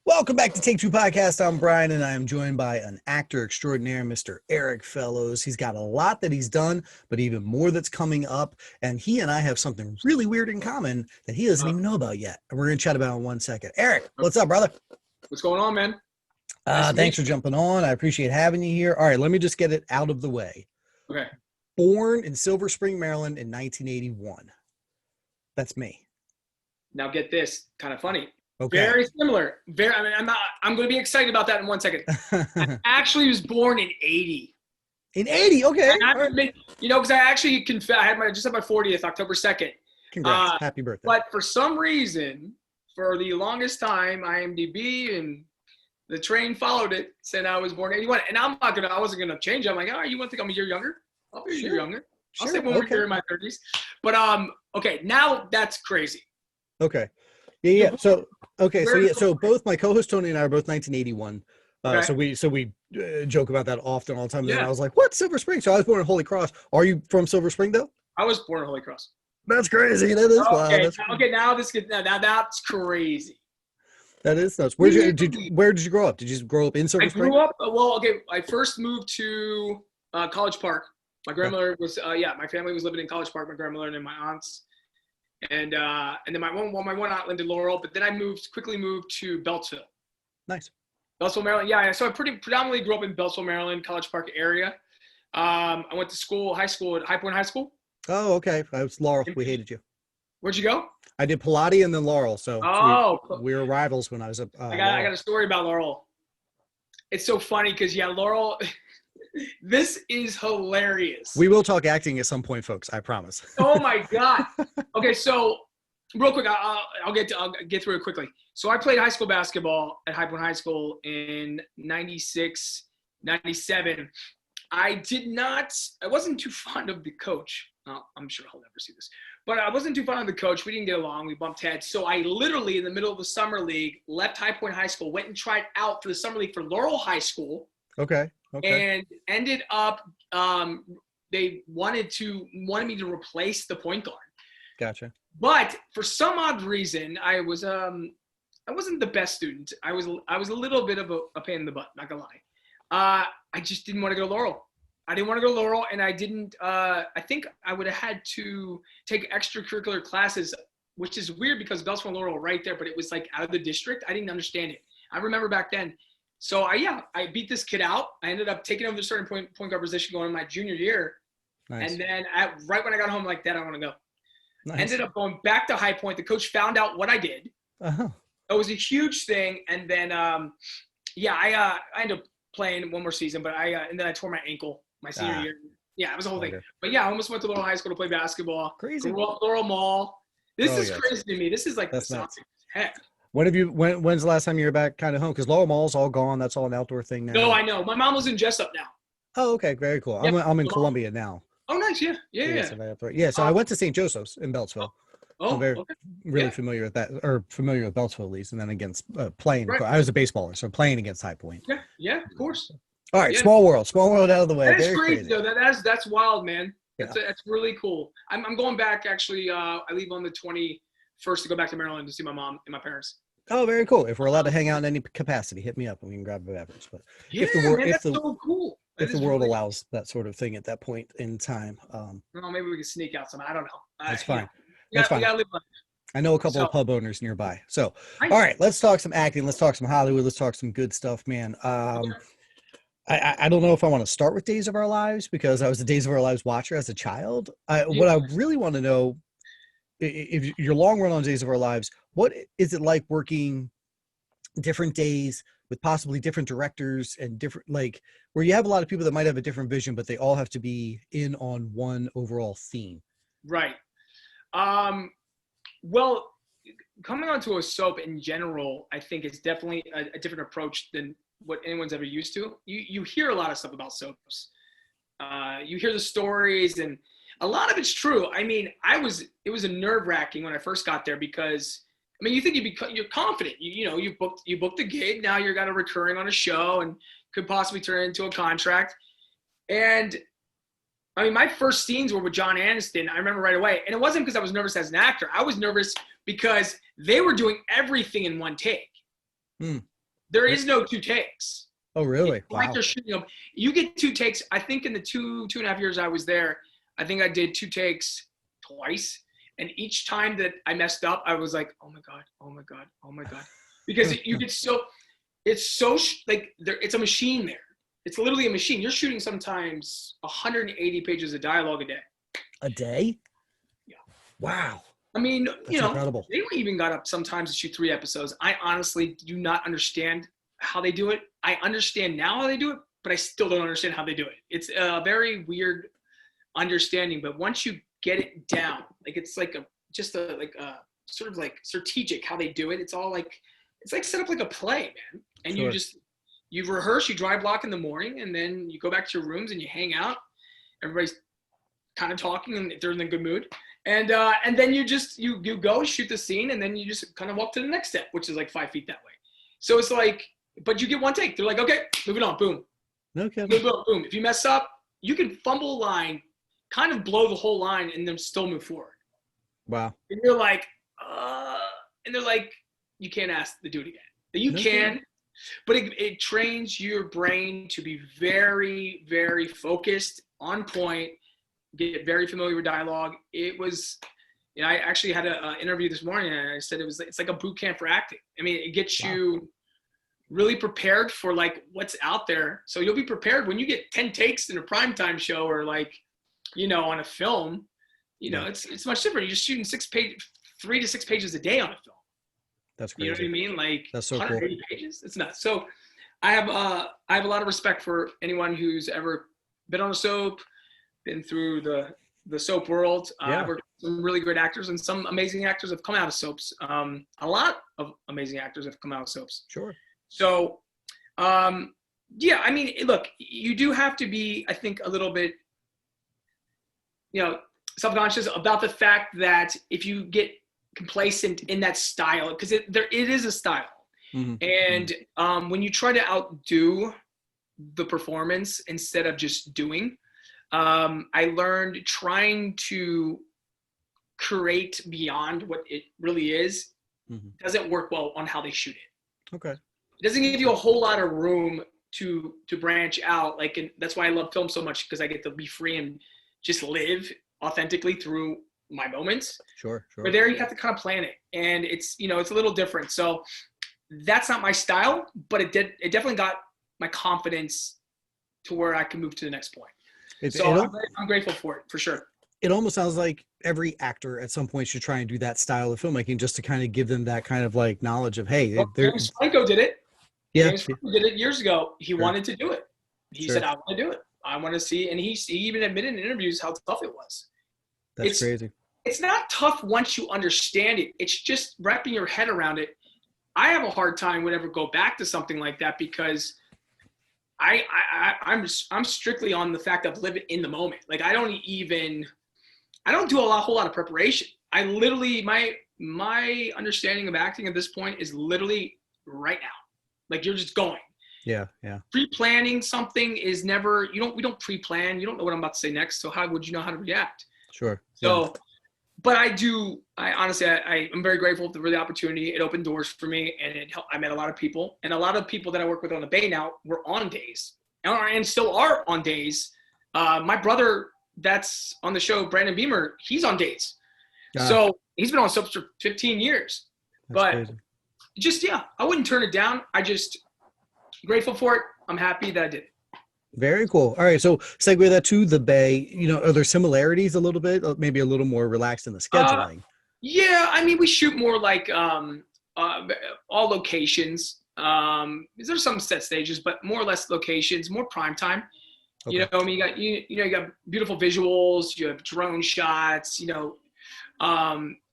Welcome back to Take Two Podcast. I'm Brian, and I am joined by an actor extraordinaire, Mr. Erik Fellows. He's got a lot that he's done, but even more that's coming up. And he and I have something really weird in common that he doesn't even know about yet. And we're going to chat about it in 1 second. Erik, what's up, brother? What's going on, man? Nice thanks for jumping on. I appreciate having you here. All right, let me just get it out of the way. Okay. Born in Silver Spring, Maryland in 1981. That's me. Now get this, kind of funny. Okay. Very similar. I'm going to be excited about that in 1 second. I actually was born in 80. In 80, okay. Because I actually just had my 40th, October 2nd. Congrats. Happy birthday. But for some reason, for the longest time, IMDb and the train followed it, said I was born in 81. And I wasn't going to change it. I'm like, all right, you want to think I'm a year younger? I'll be a year younger. I'll say when we're in my 30s. But, okay, now that's crazy. Okay. Yeah. So both my co-host Tony and I are both 1981. Okay. So we joke about that often all the time. Yeah. And I was like, "What, Silver Spring?" So I was born in Holy Cross. Are you from Silver Spring though? I was born in Holy Cross. That's crazy. That is wild. Now that's crazy. That is nuts. Where did you grow up? Did you grow up in Silver Spring? I first moved to College Park. My grandmother was my family was living in College Park. My grandmother and then my aunts. And then my one aunt lived in Laurel, but then I quickly moved to Beltsville. Nice. Beltsville, Maryland. Yeah. So I predominantly grew up in Beltsville, Maryland, College Park area. I went to high school at High Point High School. Oh, okay. I was Laurel. We hated you. Where'd you go? I did Pilates and then Laurel. So we were rivals when I was up. I got a story about Laurel. It's so funny because Laurel. This is hilarious. We will talk acting at some point, folks. I promise. Oh my God. Okay, so real quick, I'll get through it quickly. So I played high school basketball at High Point High School in 96, 97. I wasn't too fond of the coach. I'm sure he'll never see this, but I wasn't too fond of the coach. We didn't get along. We bumped heads. So I literally, in the middle of the summer league, left High Point High School, went and tried out for the summer league for Laurel High School. Okay. And ended up, they wanted me to replace the point guard. Gotcha. But for some odd reason, I wasn't the best student. I was a little bit of a pain in the butt, not gonna lie. I just didn't want to go to Laurel. And I didn't. I think I would have had to take extracurricular classes, which is weird because Beltsville and Laurel were right there, but it was like out of the district. I didn't understand it. I remember back then. So I beat this kid out. I ended up taking over the starting point guard position going in my junior year. Nice. And then right when I got home, like, Dad, I want to go. Nice. Ended up going back to High Point. The coach found out what I did. Uh-huh. It was a huge thing. And then, I ended up playing one more season, but and then I tore my ankle my senior year. Yeah, it was a whole thing. But I almost went to Laurel High School to play basketball. Crazy. Laurel Mall. This is crazy to me. This is like the heck. When's the last time you were back kind of home? Because Laurel Mall's all gone. That's all an outdoor thing now. No, I know. My mom was in Jessup now. Oh, okay. Very cool. Yep. I'm in Columbia now. Oh, nice. Yeah. So I went to St. Joseph's in Beltsville. Oh, I'm really familiar with that, or familiar with Beltsville at least, and then against playing. Right. I was a baseballer, so playing against High Point. Yeah, of course. All right, small world out of the way. That is crazy, though. That's wild, man. That's really cool. I'm going back, actually. I leave on the 21st to go back to Maryland to see my mom and my parents. Oh, very cool. If we're allowed to hang out in any capacity, hit me up and we can grab a beverage. But that's so cool. If the world allows that sort of thing at that point in time. Maybe we can sneak out some. I don't know. That's fine. That's fine. We gotta live life. I know a couple of pub owners nearby. So, all right, let's talk some acting. Let's talk some Hollywood. Let's talk some good stuff, man. I don't know if I want to start with Days of Our Lives because I was a Days of Our Lives watcher as a child. What I really want to know, if your long run on Days of Our Lives, what is it like working different days with possibly different directors and different, like, where you have a lot of people that might have a different vision, but they all have to be in on one overall theme? Right. Well, coming onto a soap in general, I think is definitely a different approach than what anyone's ever used to. You hear a lot of stuff about soaps. You hear the stories, and a lot of it's true. I mean, it was a nerve-wracking when I first got there because, I mean, you think you're confident. You booked the gig. Now you've got a recurring on a show and could possibly turn into a contract. And I mean, my first scenes were with John Aniston. I remember right away. And it wasn't because I was nervous as an actor. I was nervous because they were doing everything in one take. Hmm. There is no 2 takes. Oh, really? It's like Wow. they're shooting them. You get 2 takes. I think in the 2.5 years I was there, I think I did 2 takes twice. And each time that I messed up, I was like, oh my God, oh my God, oh my God. Because you get so, it's so, like, there, it's a machine there. It's literally a machine. You're shooting sometimes 180 pages of dialogue a day. A day? Yeah. Wow. I mean, That's incredible. they even got up sometimes to shoot 3 episodes. I honestly do not understand how they do it. I understand now how they do it, but I still don't understand how they do it. It's a very weird understanding, but once you get it down, like it's like a sort of like strategic how they do it. It's all like, it's like set up like a play, man. And Sure. you rehearse, you dry block in the morning, and then you go back to your rooms and you hang out. Everybody's kind of talking and they're in a good mood. And then you go shoot the scene, and then you just kind of walk to the next step, which is like 5 feet that way. So it's like, but you get one take. They're like, okay, moving on, boom. Okay. Boom, boom, boom. If you mess up, you can fumble a line, kind of blow the whole line, and then still move forward. Wow. And you're like, and they're like, you can't ask to do it again. You can, but it trains your brain to be very, very focused, on point, get very familiar with dialogue. It was, I actually had an interview this morning, and I said it's like a boot camp for acting. I mean, it gets you really prepared for like what's out there. So you'll be prepared when you get 10 takes in a primetime show, or like, on a film, it's much different. You're just shooting 3 to 6 pages a day on a film. That's crazy. You know what I mean? Like, that's so 180 pages. It's nuts. So I have a lot of respect for anyone who's ever been on a soap, been through the soap world. I've worked with some really great actors, and some amazing actors have come out of soaps. A lot of amazing actors have come out of soaps. Sure. So, I mean, look, you do have to be, I think, a little bit, self-conscious about the fact that if you get complacent in that style, because it is a style. Mm-hmm. And when you try to outdo the performance instead of just doing, I learned trying to create beyond what it really is doesn't work well on how they shoot it. Okay. It doesn't give you a whole lot of room to branch out. Like, and that's why I love film so much, because I get to be free and just live authentically through my moments. Sure. But there you have to kind of plan it, and it's it's a little different. So that's not my style, but it definitely got my confidence to where I can move to the next point. I'm grateful for it, for sure. It almost sounds like every actor at some point should try and do that style of filmmaking, just to kind of give them that kind of like knowledge of, hey, James Franco did it. Yeah, James Franco did it years ago. He wanted to do it. He said, I want to do it. I want to see. And he even admitted in interviews how tough it was. That's crazy. It's not tough once you understand it. It's just wrapping your head around it. I have a hard time whenever I go back to something like that, because I'm strictly on the fact of living in the moment. Like, I don't do a whole lot of preparation. I literally, my understanding of acting at this point is literally right now. Like, you're just going. Yeah. Pre-planning something is never, we don't pre-plan. You don't know what I'm about to say next. So how would you know how to react? Sure. So, but I honestly, I'm very grateful for the opportunity. It opened doors for me, and it helped. I met a lot of people, and a lot of people that I work with on the Bay now were on days, and still are on days. My brother that's on the show, Brandon Beamer, he's on days. So he's been on soaps for 15 years. But crazy. Just, I wouldn't turn it down. I just grateful for it. I'm happy that I did it. Very cool. All right. So segue that to the Bay, are there similarities a little bit, maybe a little more relaxed in the scheduling? Yeah. I mean, we shoot more like all locations. There's some set stages, but more or less locations, more prime time. Okay. You got beautiful visuals, you have drone shots,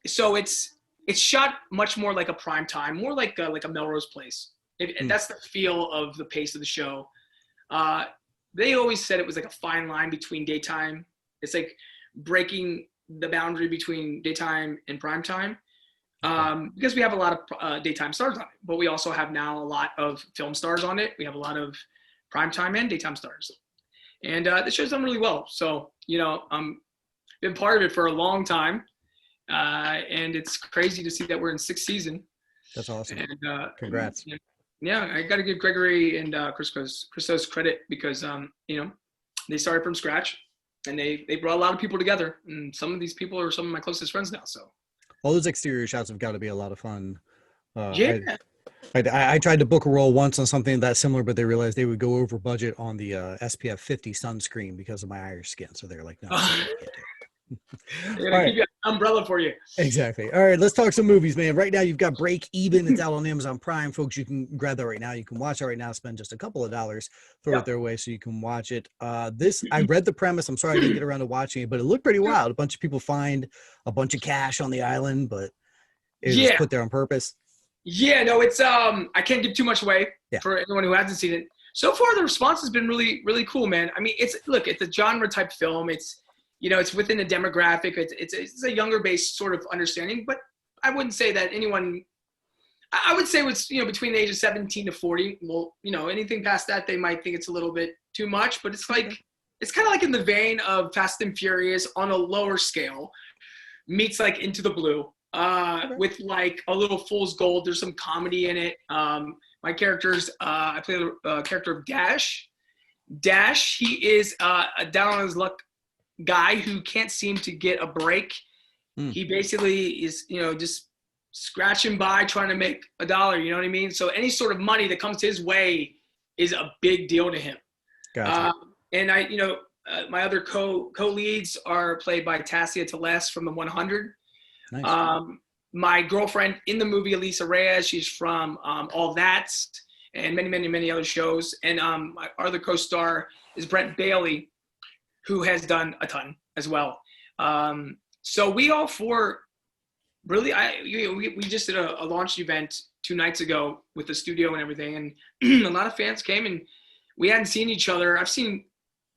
so it's shot much more like a prime time, more like a Melrose Place. That's the feel of the pace of the show. They always said it was like a fine line between daytime. It's like breaking the boundary between daytime and prime time. Because we have a lot of daytime stars on it, but we also have now a lot of film stars on it. We have a lot of prime time and daytime stars. And the show's done really well. So, been part of it for a long time. And it's crazy to see that we're in 6th season. That's awesome. And, congrats. Yeah, I got to give Gregory and Christos credit because they started from scratch and they brought a lot of people together, and some of these people are some of my closest friends now. So All those exterior shots have got to be a lot of fun. yeah, I tried to book a role once on something that similar, but they realized they would go over budget on the SPF 50 sunscreen because of my Irish skin. So they're like, no, sorry, we can't do it. they're All gonna right. give you an umbrella for you. Exactly. All right, let's talk some movies, man. Right now, you've got Break Even. It's out on Amazon Prime, folks. You can grab that right now. You can watch it right now. Spend just a couple of dollars, throw it their way, so you can watch it. I read the premise. I'm sorry I didn't get around to watching it, but it looked pretty wild. A bunch of people find a bunch of cash on the island, but it was put there on purpose. Yeah, no, it's I can't give too much away Yeah. for anyone who hasn't seen it. So far, the response has been really, really cool, man. I mean, it's a genre type film. It's within a demographic. It's a younger based sort of understanding, but I wouldn't say that anyone. I would say it's between the age of 17 to 40. Well, anything past that, they might think it's a little bit too much. But it's it's kind of like in the vein of Fast and Furious on a lower scale, meets like Into the Blue, with like a little fool's gold. There's some comedy in it. My characters, I play the character of Dash. Dash, he is a down on his luck guy who can't seem to get a break. He basically is, just scratching by trying to make a dollar, you know what I mean? So any sort of money that comes his way is a big deal to him. Gotcha. And my other co-leads are played by Tassia Teles from the 100. Nice. My girlfriend in the movie, Elisa Reyes, she's from All That and many, many, many other shows. And my other co-star is Brent Bailey, who has done a ton as well. So we all four really, we just did a launch event 2 nights ago with the studio and everything, and a lot of fans came, and we hadn't seen each other. We've seen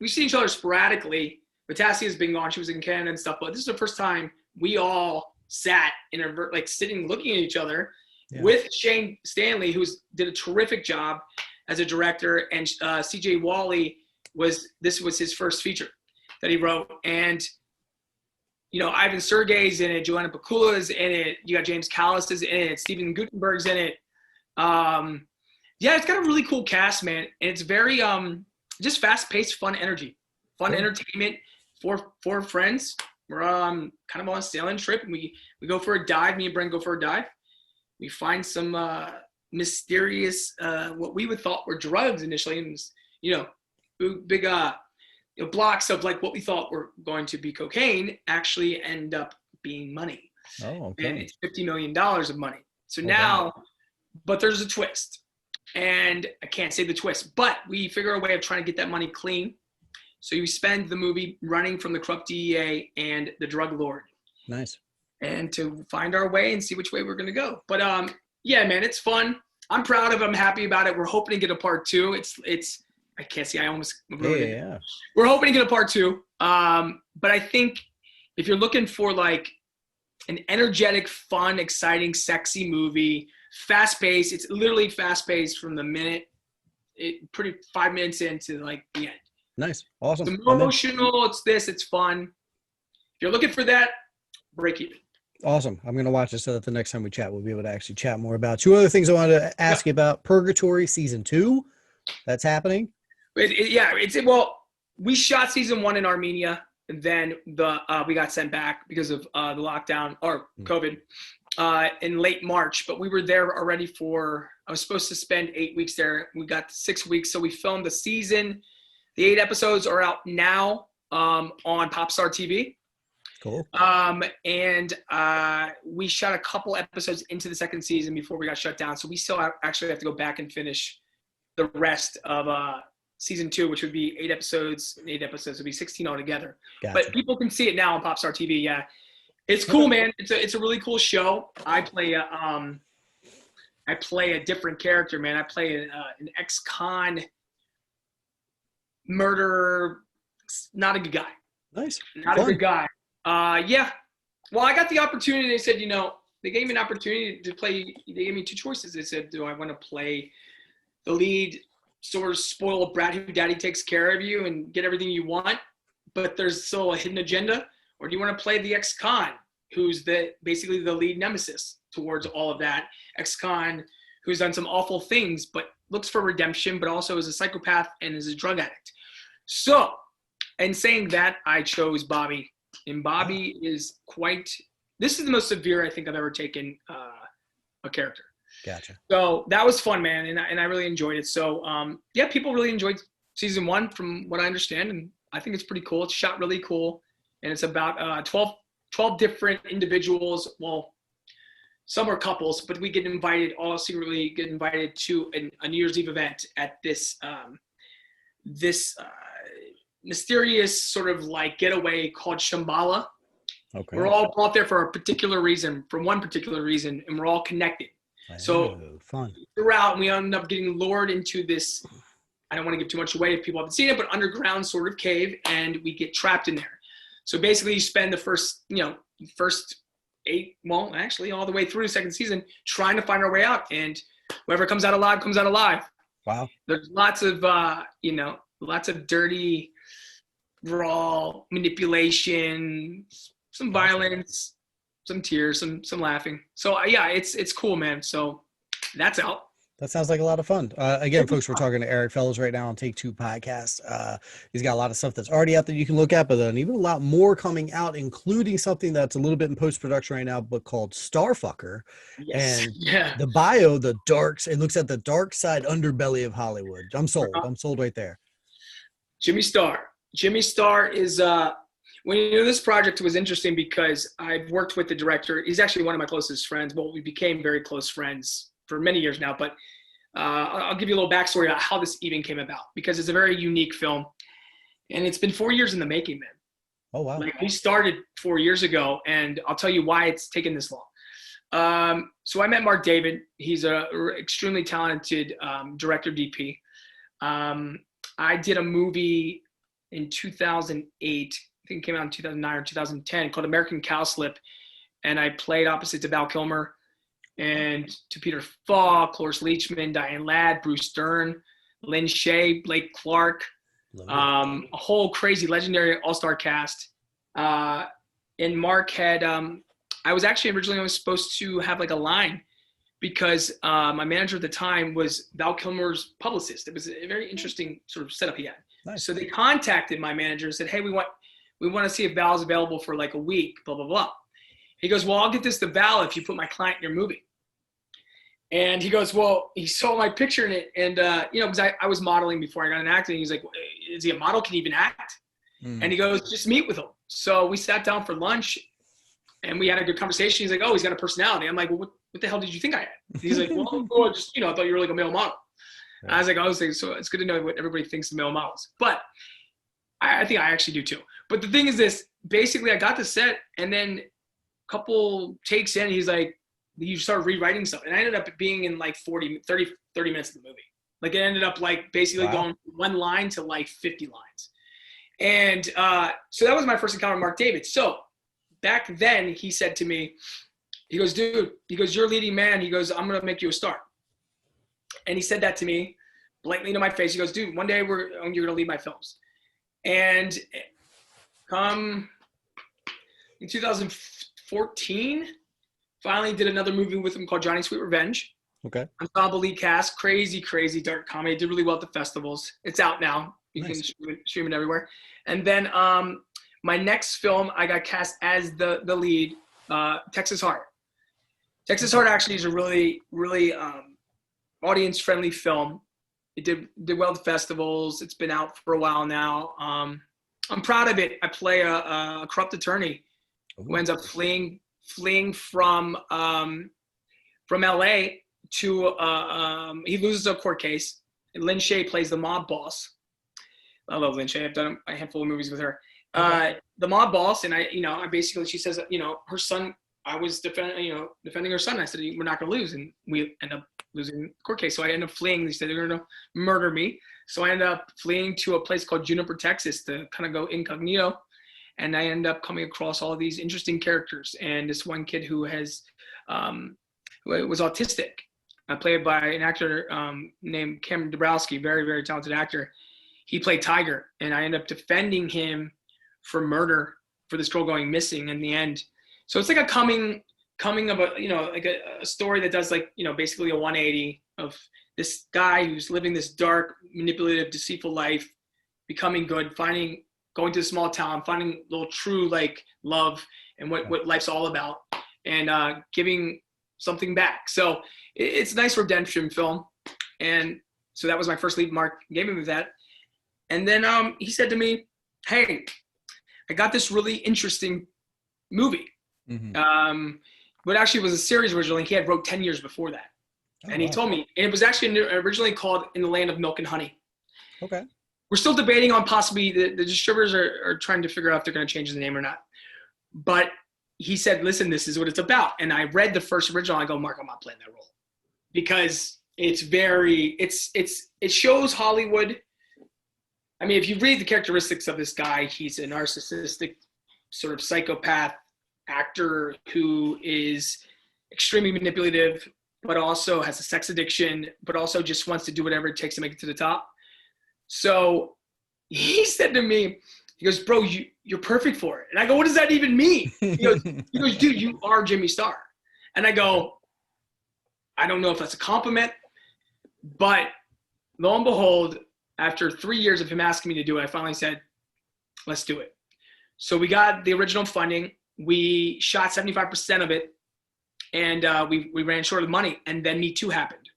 each other sporadically. But Tassie has been gone; she was in Canada and stuff. But this is the first time we all sat in sitting, looking at each other with Shane Stanley, who did a terrific job as a director, and CJ Wally this was his first feature that he wrote, and Ivan Sergey's in it, Joanna Pakula's in it, you got James Callis is in it, Steven Gutenberg's in it. It's got a really cool cast, man, and it's very just fast-paced, fun energy, entertainment for friends. We're kind of on a sailing trip, and we go for a dive. Me and Brent go for a dive. We find some mysterious what we would thought were drugs initially, and big blocks of like what we thought were going to be cocaine actually end up being money. Oh, okay. And it's $50 million of money. So now, but there's a twist, and I can't say the twist, but we figure a way of trying to get that money clean. So you spend the movie running from the corrupt DEA and the drug lord. Nice. And to find our way and see which way we're going to go. But yeah, man, it's fun. I'm proud of it. I'm happy about it. We're hoping to get a part 2. It's I can't see. I almost wrote it. Yeah. We're hoping to get a part 2. But I think if you're looking for like an energetic, fun, exciting, sexy movie, fast-paced, it's literally fast-paced from the minute, 5 minutes into like the end. Nice. Awesome. It's emotional. It's fun. If you're looking for that, Break Even. Awesome. I'm going to watch it so that the next time we chat, we'll be able to actually chat more about 2 other things I wanted to ask you about. Purgatory season 2. That's happening. Well, we shot season 1 in Armenia, and then we got sent back because of the lockdown or COVID in late March. But we were there already I was supposed to spend 8 weeks there. We got 6 weeks, so we filmed the season. The 8 episodes are out now on Popstar TV. Cool. And we shot a couple episodes into the second season before we got shut down. So we still actually have to go back and finish the rest of season 2, which would be 8 episodes. 8 episodes would be 16 altogether. Gotcha. But people can see it now on Popstar TV. Yeah, it's cool, man. It's a really cool show. I play a different character, man. I play an ex-con murderer. Not a good guy. Nice. Not a good guy. Yeah. Well, I got the opportunity. They said, they gave me an opportunity to play. They gave me 2 choices. They said, do I want to play the lead sort of spoiled brat who daddy takes care of you and get everything you want, but there's still a hidden agenda? Or do you want to play the ex-con who's basically the lead nemesis towards all of that? Ex-con who's done some awful things, but looks for redemption, but also is a psychopath and is a drug addict. So, in saying that, I chose Bobby. And Bobby is this is the most severe I think I've ever taken a character. Gotcha. So that was fun, man, and I really enjoyed it. So, yeah, people really enjoyed season 1 from what I understand, and I think it's pretty cool. It's shot really cool, and it's about 12 different individuals. Well, some are couples, but we all secretly get invited to a New Year's Eve event at this mysterious sort of like getaway called Shambhala. Okay. We're all brought there for one particular reason, and we're all connected. So fun. Throughout, we end up getting lured into this, I don't want to give too much away if people haven't seen it, but underground sort of cave, and we get trapped in there. So basically you spend the first 8, well, actually all the way through the second season trying to find our way out, and whoever comes out alive comes out alive. Wow. There's lots of dirty, raw manipulation, some violence, some tears, some laughing. So yeah, it's cool, man. So that's out. That sounds like a lot of fun. Again, folks, we're talking to Erik Fellows right now on Take Two Podcast. He's got a lot of stuff that's already out there you can look at, but then even a lot more coming out, including something that's a little bit in post-production right now, but called Starfucker. Yes. And the bio, it looks at the dark side underbelly of Hollywood. I'm sold. I'm sold right there. Jimmy Starr is when this project was interesting because I've worked with the director. He's actually one of my closest friends. Well, we became very close friends for many years now, but I'll give you a little backstory about how this even came about, because it's a very unique film, and it's been 4 years in the making, man. Oh, wow. Like, we started 4 years ago, and I'll tell you why it's taken this long. So I met Mark David. He's a extremely talented director, DP. I did a movie in 2008, I think it came out in 2009 or 2010, called American Cowslip, and I played opposite to Val Kilmer and to Peter Falk, Cloris Leachman, Diane Ladd, Bruce Dern, Lynn Shay, Blake Clark, a whole crazy legendary all-star cast. And Mark had, I was actually originally only supposed to have like a line, because my manager at the time was Val Kilmer's publicist. It was a very interesting sort of setup he had. Nice. So they contacted my manager and said, hey, we want to see if Val's available for like a week, blah, blah, blah. He goes, well, I'll get this to Val if you put my client in your movie. And he goes, well, he saw my picture in it. And, because I was modeling before I got into acting. He's like, is he a model? Can he even act? And he goes, just meet with him. So we sat down for lunch and we had a good conversation. He's like, oh, he's got a personality. I'm like, well, what the hell did you think I had? He's like, well, just, I thought you were like a male model. Yeah. I was like, so it's good to know what everybody thinks of male models. But I think I actually do too. But the thing is this, basically I got the set, and then a couple takes in, he's like, you start rewriting stuff. And I ended up being in like 30 minutes of the movie. Like, it ended up like basically going from one line to like 50 lines. And so that was my first encounter with Mark David. So back then he said to me, he goes, dude, you're a leading man. He goes, I'm going to make you a star. And he said that to me blatantly to my face. He goes, dude, one day you're going to lead my films. And come in 2014, finally did another movie with him called Johnny Sweet Revenge. Okay. Ensemble lead cast, crazy dark comedy. Did really well at the festivals. It's out now. You can stream it everywhere. And then my next film, I got cast as the lead, Texas Heart. Texas Heart actually is a really, really audience-friendly film. It did well at the festivals. It's been out for a while now. I'm proud of it. I play a corrupt attorney who ends up fleeing from LA to he loses a court case. And Lynn Shay plays the mob boss. I love Lynn Shay. I've done a handful of movies with her. The mob boss, and I basically, she says, her son, I was defending her son. I said, we're not going to lose, and we end up losing the court case. So I end up fleeing. They said they're going to murder me. So I end up fleeing to a place called Juniper, Texas, to kind of go incognito. And I end up coming across all of these interesting characters. And this one kid who was autistic, played by an actor named Cameron Dabrowski, very, very talented actor. He played Tiger, and I end up defending him for murder for this girl going missing in the end. So it's like a coming coming of like a story that does like, basically a 180 of this guy who's living this dark, manipulative, deceitful life, becoming good, going to a small town, finding a little true like love and what life's all about, and giving something back. So it's a nice redemption film. And so that was my first lead. Mark gave me with that. And then he said to me, hey, I got this really interesting movie. Mm-hmm. But actually it was a series originally. He had wrote 10 years before that. Oh, and he told me, and it was actually originally called In the Land of Milk and Honey. Okay. We're still debating on possibly the distributors are trying to figure out if they're going to change the name or not. But he said, listen, this is what it's about. And I read the first original. I go, Mark, I'm not playing that role, because it shows Hollywood. I mean, if you read the characteristics of this guy, he's a narcissistic sort of psychopath actor who is extremely manipulative, but also has a sex addiction, but also just wants to do whatever it takes to make it to the top. So he said to me, he goes, bro, you're perfect for it. And I go, what does that even mean? He goes, dude, you are Jimmy Star. And I go, I don't know if that's a compliment, but lo and behold, after 3 years of him asking me to do it, I finally said, let's do it. So we got the original funding. We shot 75% of it, and we ran short of money. And then Me Too happened.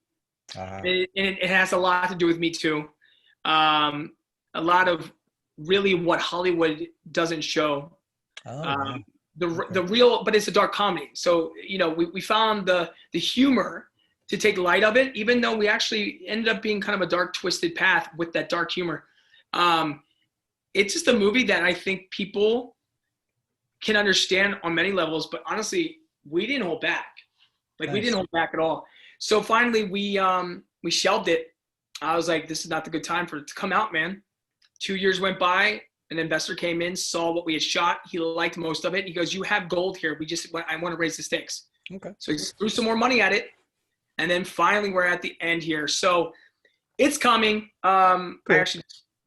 And it has a lot to do with Me Too. A lot of really what Hollywood doesn't show. The real, but it's a dark comedy. So, we found the humor to take light of it, even though we actually ended up being kind of a dark, twisted path with that dark humor. It's just a movie that I think people can understand on many levels, but honestly, we didn't hold back. Like, we didn't hold back at all. So finally we shelved it. I was like, this is not the good time for it to come out, man. 2 years went by, an investor came in, saw what we had shot. He liked most of it. He goes, you have gold here. I want to raise the stakes. Okay. So he threw some more money at it. And then finally we're at the end here. So it's coming. Cool. I actually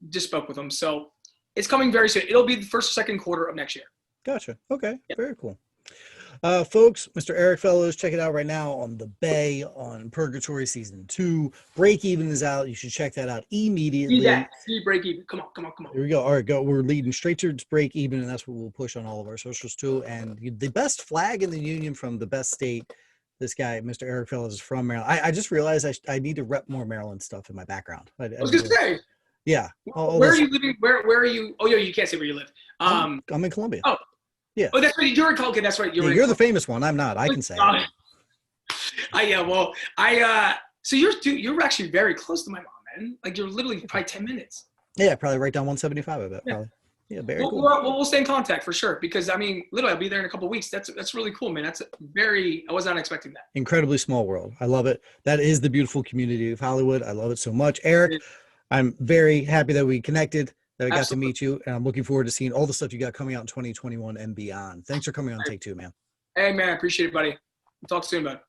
just spoke with him. So it's coming very soon. It'll be the first or second quarter of next year. Gotcha. Okay. Yep. Very cool. Folks, Mr. Erik Fellows, check it out right now on The Bay, on Purgatory Season 2. Break Even is out. You should check that out immediately. See Break Even. Come on. Here we go. All right, go. We're leading straight to Break Even, and that's what we'll push on all of our socials too. And the best flag in the union from the best state. This guy, Mr. Erik Fellows, is from Maryland. I just realized I need to rep more Maryland stuff in my background. I was going to say. Yeah. Where are you living? Where are you? Oh, yeah, you can't say where you live. I'm in Columbia. Oh. Yeah. Oh, that's right. You're in Columbia. Okay, that's right. You're the famous one. I'm not. I can say it. So you're actually very close to my mom, man. Like, you're literally probably 10 minutes. Yeah, probably right down 175, I bet. Yeah. Probably. Yeah, very cool. We'll stay in contact for sure, because I mean, literally, I'll be there in a couple of weeks. That's really cool, man. I was not expecting that. Incredibly small world. I love it. That is the beautiful community of Hollywood. I love it so much. Erik, I'm very happy that we connected, that I got to meet you, and I'm looking forward to seeing all the stuff you got coming out in 2021 and beyond. Thanks for coming on Take Two, man. Hey, man, I appreciate it, buddy. We'll talk soon, bud.